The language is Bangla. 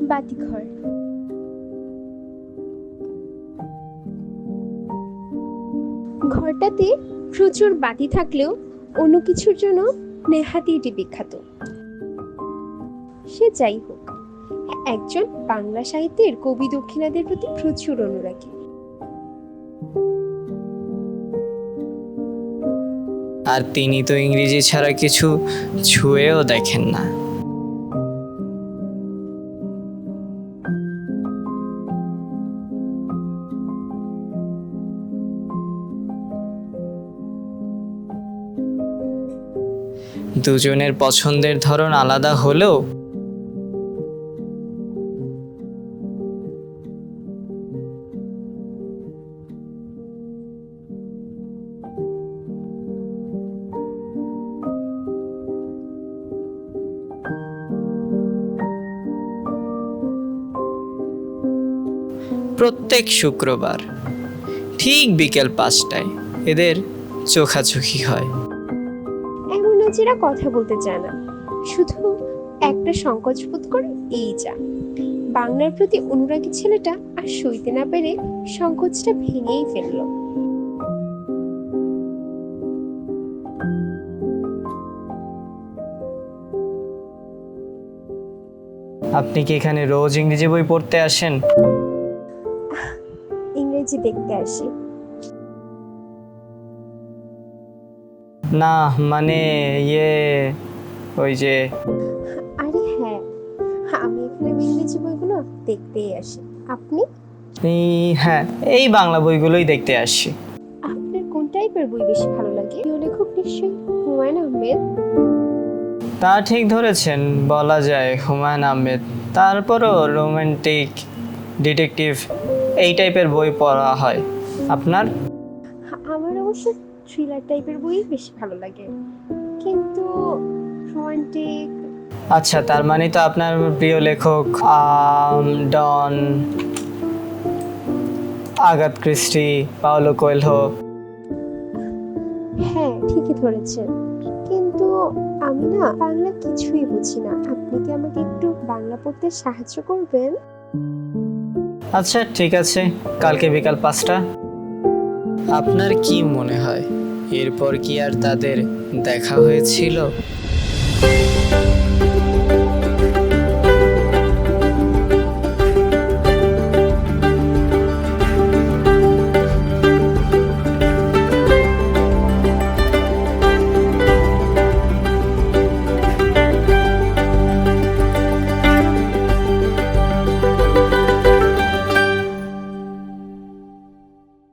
বাতিঘর। ঘরটাতে প্রচুর বাতি থাকলেও অন্য কিছুর জন্য নেহাতি এটি বিখ্যাত। সে যাই হোক, একজন বাংলা সাহিত্যের কবি দক্ষিণাদের প্রতি প্রচুর অনুরাগী। আর তিনি তো ইংরেজি ছাড়া কিছু ছুঁয়েও দেখেন না। দুজনের পছন্দের ধরন আলাদা হলেও প্রত্যেক শুক্রবার ঠিক বিকেল 5টায় এদের চোখাচোখি হয়। এমন নজিরা কথা বলতে চায় না, শুধু একটা সংকোচ বোধ করে, এই যা। বাংলার প্রতি অনুরাগী ছেলেটা আর সইতে না পেরে সংকোচটা ভেঙেই ফেললো। আপনি কি এখানে রোজ ইংরেজি বই পড়তে আসেন? ইংরেজি দেখতে আসি। না মানে ওই যে আরে হ্যাঁ, আমি এখানে ইংরেজি বইগুলো দেখতেই আসি। আপনি? হ্যাঁ, এই বাংলা বইগুলোই দেখতে আসি। আপনার কোন টাইপের বই বেশি ভালো লাগে? প্রিয় লেখক নিশ্চয়ই হুমায়ুন আহমেদ। তা ঠিক ধরেছেন, বলা যায় হুমায়ুন আহমেদ। তারপরও রোমান্টিক, ডিটেকটিভ এই টাইপের বই পড়া হয়। আপনার? আমার অবশ্য থ্রিলার টাইপের বই বেশি ভালো লাগে, কিন্তু রোমান্টিক। আচ্ছা, তার মানে তো আপনার প্রিয় লেখক ডন, আগাথা ক্রিস্টি, পাওলো কোয়েলহো। হ্যাঁ, ঠিকই ধরেছেন, কিন্তু আমি না বাংলা কিছুই বুঝি না। আপনি কি আমাকে একটু বাংলা পড়তে সাহায্য করবেন? আচ্ছা ঠিক আছে, কালকে বিকাল 5টা। আপনার কি মনে হয় এরপর কি আর তাদের দেখা হয়েছিল?